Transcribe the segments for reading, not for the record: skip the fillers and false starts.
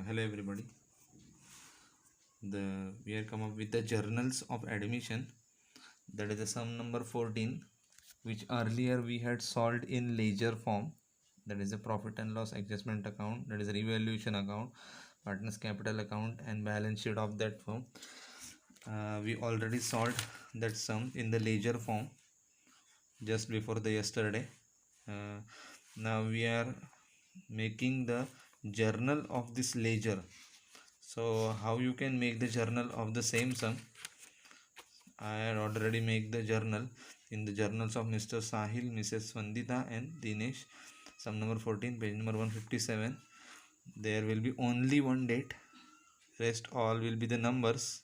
Hello everybody. We are come up with the journals of admission. That is the sum number 14, which earlier we had solved in ledger form. That is the profit and loss adjustment account. That is a revaluation account, partners capital account, and balance sheet of that firm. We already solved that sum in the ledger form just before the yesterday. Now we are making the journal of this ledger. So how you can make the journal of the same sum? I had already made the journal in the journals of Mr. Sahil, Mrs. Vandita and Dinesh. Sum number 14, page number 157. There will be only one date. Rest all will be the numbers.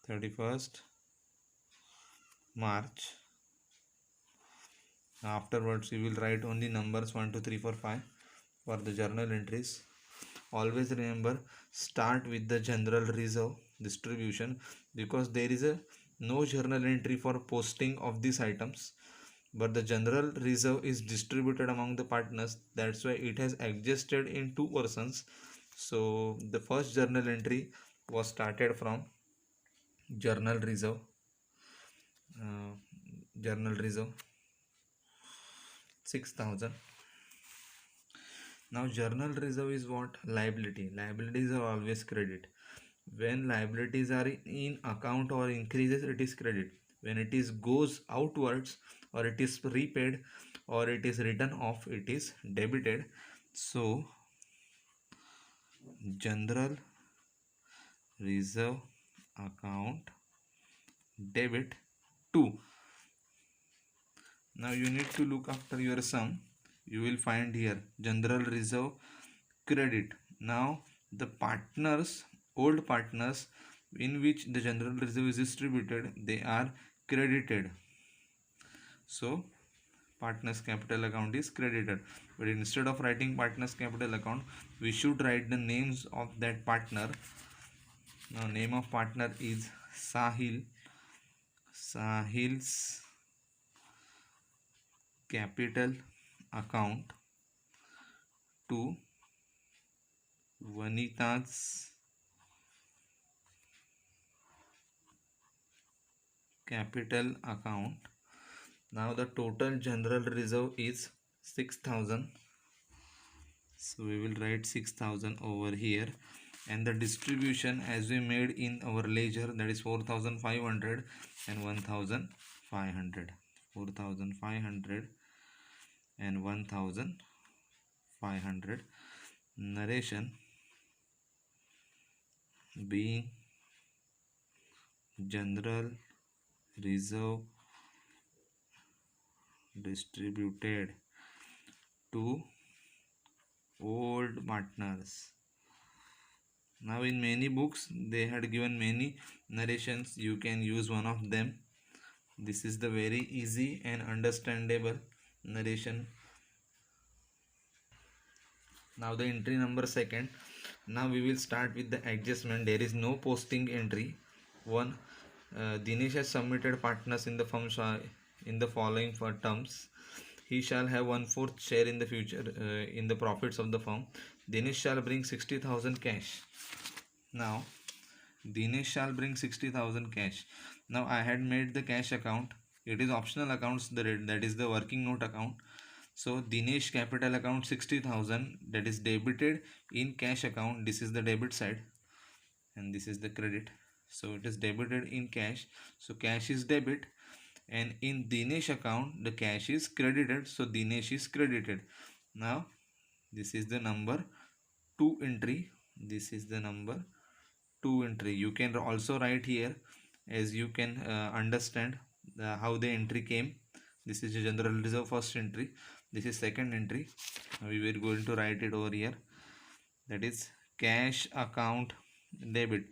31st March. Afterwards you will write only numbers 1, 2, 3, 4, 5 for the journal entries. Always remember, start with the general reserve distribution, because there is no journal entry for posting of these items, but the general reserve is distributed among the partners. That's why it has adjusted in 2 persons. So the first journal entry was started from journal reserve. Journal reserve 6,000. Now journal reserve is what? Liability. Liabilities are always credit. When liabilities are in account or increases, it is credit. When it is goes outwards, or it is repaid, or it is written off, it is debited. So general reserve account debit 2. Now you need to look after your sum. You will find here general reserve credit. Now the partners, old partners in which the general reserve is distributed, they are credited. So partners capital account is credited. But instead of writing partners capital account, we should write the names of that partner. Now name of partner is Sahil. Sahil's capital account to Vanita's capital account. Now the total general reserve is 6,000. So we will write 6,000 over here, and the distribution as we made in our ledger, that is 4,500 and 1,500. 4,500 and 1,500. Narration being general reserve distributed to old partners. Now in many books they had given many narrations. You can use one of them. This is the very easy and understandable narration. Now the entry number 2nd. Now we will start with the adjustment. There is no posting entry. 1. Dinesh has submitted partners in the firm in the following for terms. He shall have 1/4 share in the future in the profits of the firm. Dinesh shall bring 60,000 cash. Now Dinesh shall bring 60,000 cash. Now I had made the cash account. It is optional accounts, that is the working note account. So Dinesh capital account 60,000, that is debited in cash account. This is the debit side and this is the credit. So it is debited in cash. So cash is debit, and in Dinesh account the cash is credited. So Dinesh is credited. Now this is the number 2 entry. This is the number 2 entry. You can also write here, as you can understand how the entry came. This is a general reserve first entry. This is second entry. We were going to write it over here. That is cash account debit.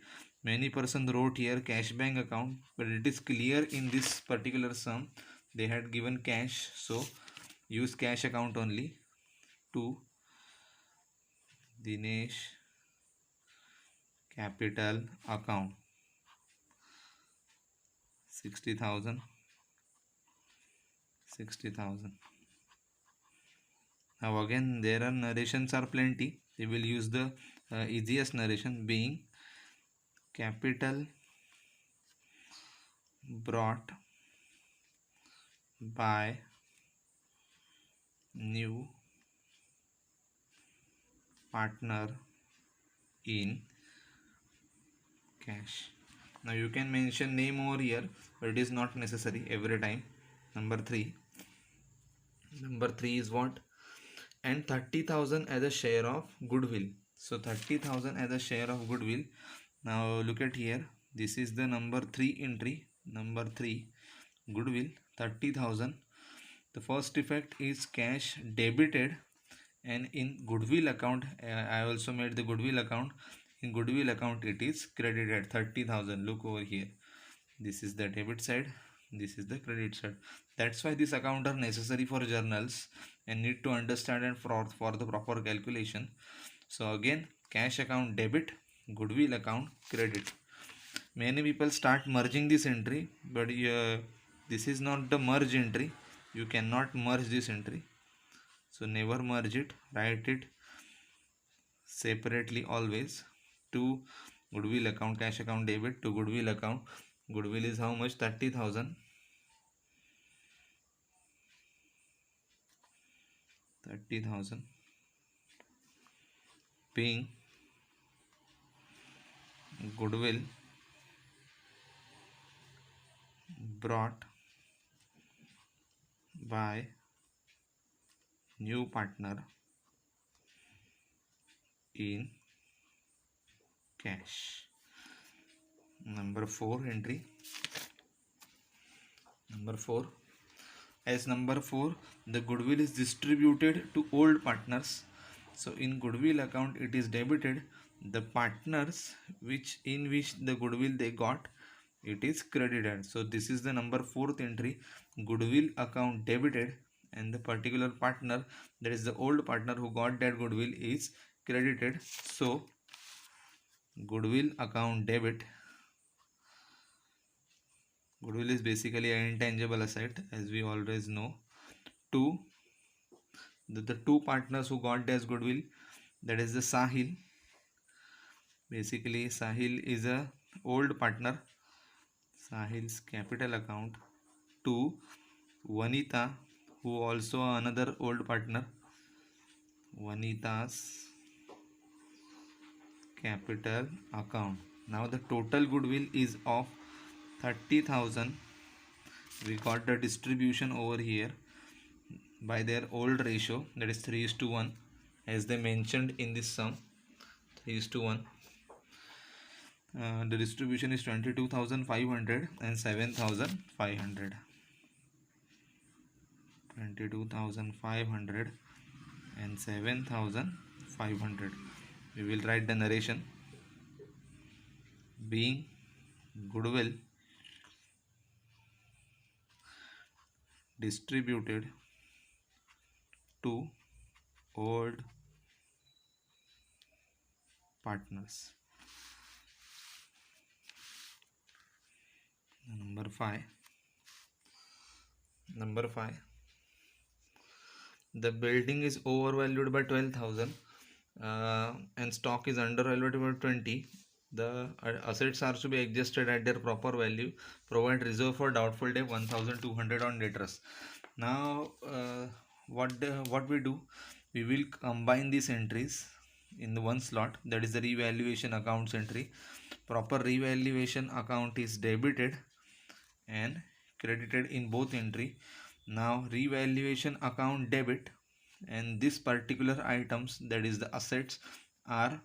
Many person wrote here cash bank account, but it is clear in this particular sum they had given cash, so use cash account only. To Dinesh capital account 60,000. Now again there are narrations are plenty. we will use the easiest narration, being capital brought by new partner in cash. Now you can mention name over here, but it is not necessary every time. Number 3 is what? And 30,000 as a share of goodwill. So 30,000 as a share of goodwill. Now look at here, this is the number 3 entry. Number 3, goodwill 30,000. The first effect is cash debited, and in goodwill account, I also made the goodwill account. In goodwill account it is credited 30,000. Look over here, this is the debit side, this is the credit side. That's why this account are necessary for journals and need to understand and for the proper calculation. So again, cash account debit, goodwill account credit. Many people start merging this entry, but this is not the merge entry. You cannot merge this entry, so never merge it. Write it separately always. To goodwill account, cash account debit to goodwill account. Goodwill is how much? 30,000. 30,000 being goodwill brought by new partner in cash. Number 4 entry. Number 4, as number 4, the goodwill is distributed to old partners. So in goodwill account it is debited. The partners which the goodwill they got, it is credited. So this is the number 4th entry, goodwill account debited, and the particular partner, that is the old partner who got that goodwill, is credited. So goodwill account debit. Goodwill is basically an intangible asset, as we always know. To the two partners who got this goodwill, that is the Sahil. Basically Sahil is a old partner. Sahil's capital account. To Vanita, who also another old partner. Vanita's capital account. Now the total goodwill is of 30,000. We got the distribution over here by their old ratio, that is 3:1, as they mentioned in this sum, 3:1. The distribution is 22,500 and 7,500. 22,500 and 7,500. We will write the narration, being goodwill distributed to old partners. Number 5. The building is overvalued by 12,000 and stock is undervalued by 20. The assets are to be adjusted at their proper value. Provide reserve for doubtful debt 1,200 on debtors. Now what we do, we will combine these entries in the one slot, that is the revaluation accounts entry. Proper revaluation account is debited and credited in both entry. Now revaluation account debit, and this particular items, that is the assets,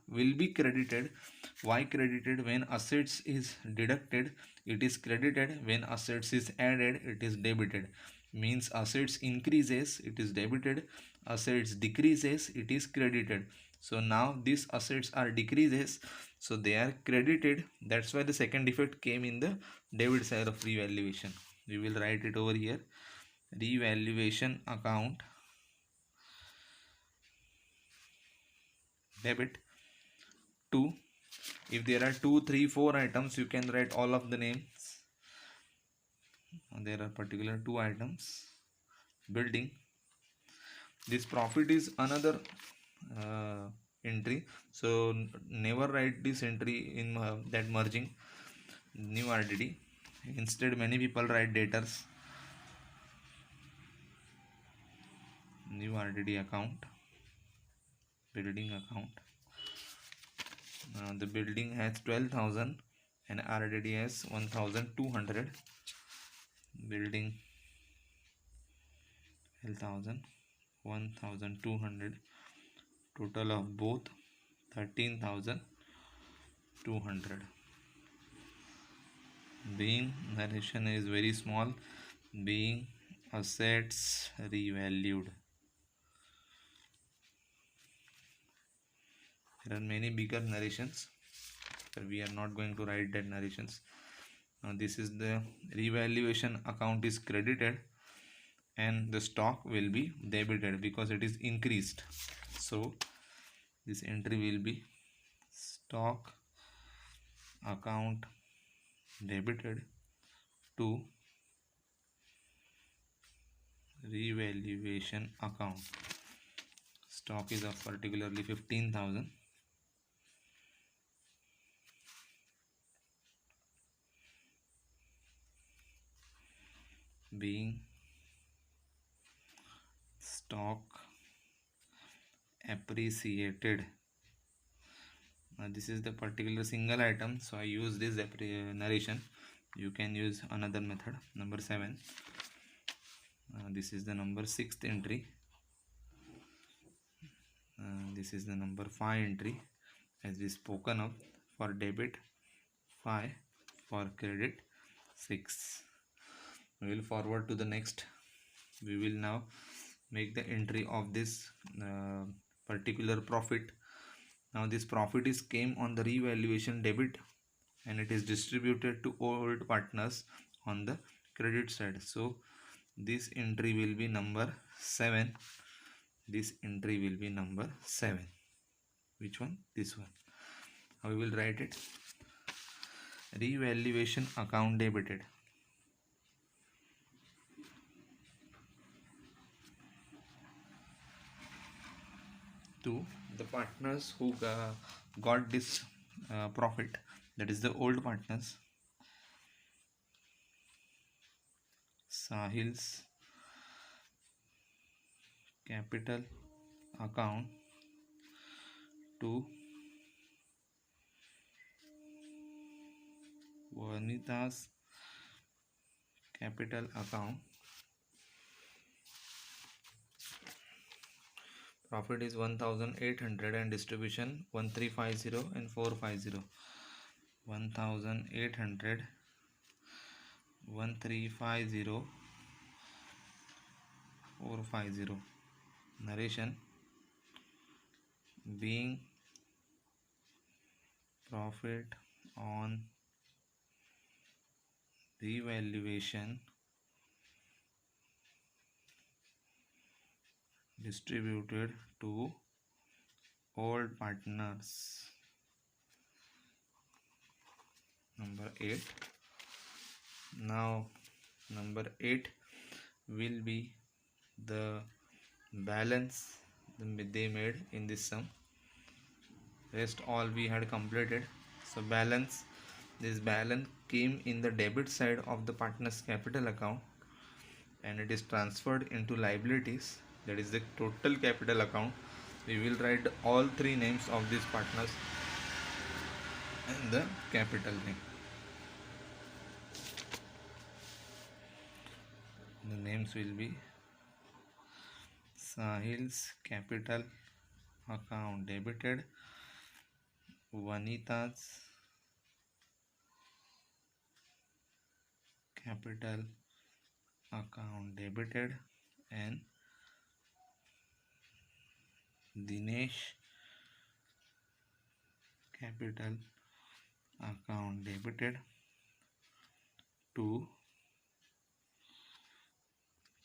will be credited. Why credited? When assets is deducted it is credited, when assets is added it is debited. Means assets increases it is debited, assets decreases it is credited. So now these assets are decreases, so they are credited. That's why the second effect came in the debit side of revaluation. We will write it over here, revaluation account debit to, if there are 2, 3, 4 items, you can write all of the names. There are particular 2 items. Building, this profit is another entry. So never write this entry in that merging new RDD. Instead, many people write debtors, new RDD account, building account. The building has 12,000 and RDD has 1,200. Building 12,000, 1,200. Total of both 13,200. Being narration is very small, being assets revalued. There are many bigger narrations, but we are not going to write that narrations. Now this is the revaluation account is credited and the stock will be debited because it is increased. So this entry will be stock account debited to revaluation account. Stock is of particularly 15,000. Being stock appreciated. Now this is the particular single item, so I use this narration. You can use another method. Number 7. This is the number 6th entry. This is the number 5 entry, as we spoken of. For debit 5, for credit 6. We will forward to the next. We will now make the entry of this particular profit. Now this profit is came on the revaluation debit and it is distributed to old partners on the credit side. So this entry will be number 7. This entry will be number 7. Which one? This one. How we will write it? Revaluation account debited to the partners who got this profit, that is the old partners. Sahil's capital account to Vanita's capital account. Profit is 1,800 and distribution 1350 and 450. 1,800, 1350, 450. Narration: being profit on revaluation distributed to old partners. Number 8. Now number 8 will be the balance they made in this sum. Rest all we had completed. So balance, this balance came in the debit side of the partner's capital account and it is transferred into liabilities, that is the total capital account. We will write all 3 names of these partners and the capital name. The names will be Sahil's capital account debited, Vanita's capital account debited, and Dinesh capital account debited to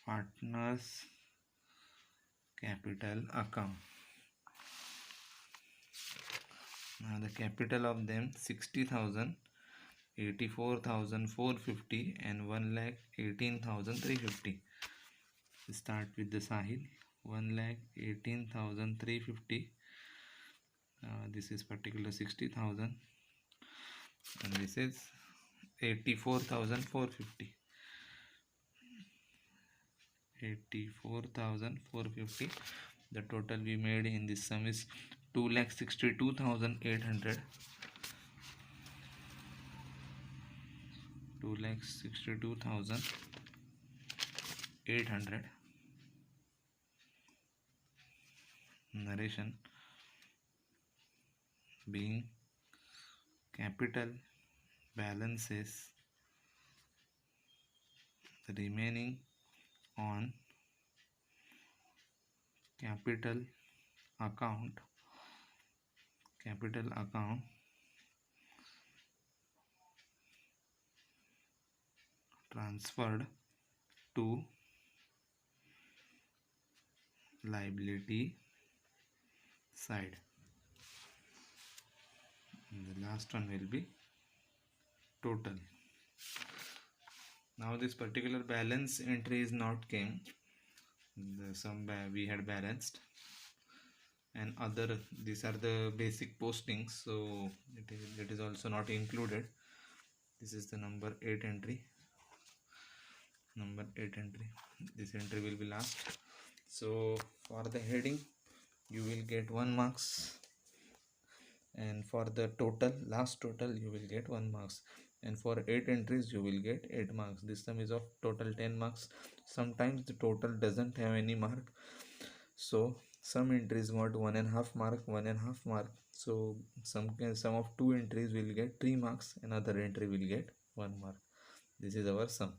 partners capital account. Now the capital of them 60,000, 84,450 and 1,18,350. Start with the Sahil. 1,18,350 This is particular 60,000 and this is 84,450. 84,450. The total we made in this sum is 2,62,800. 2,62,800. Narration being capital balances remaining on capital account transferred to liability side. And the last one will be total. Now this particular balance entry is not came. The sum we had balanced, and other, these are the basic postings, so it is also not included. This is the number 8 entry. This entry will be last. So for the heading you will get 1 marks, and for the last total you will get 1 marks, and for 8 entries you will get 8 marks. This sum is of total 10 marks. Sometimes the total doesn't have any mark, so some entries got 1.5 mark. So some of 2 entries will get 3 marks, another entry will get 1 mark. This is our sum.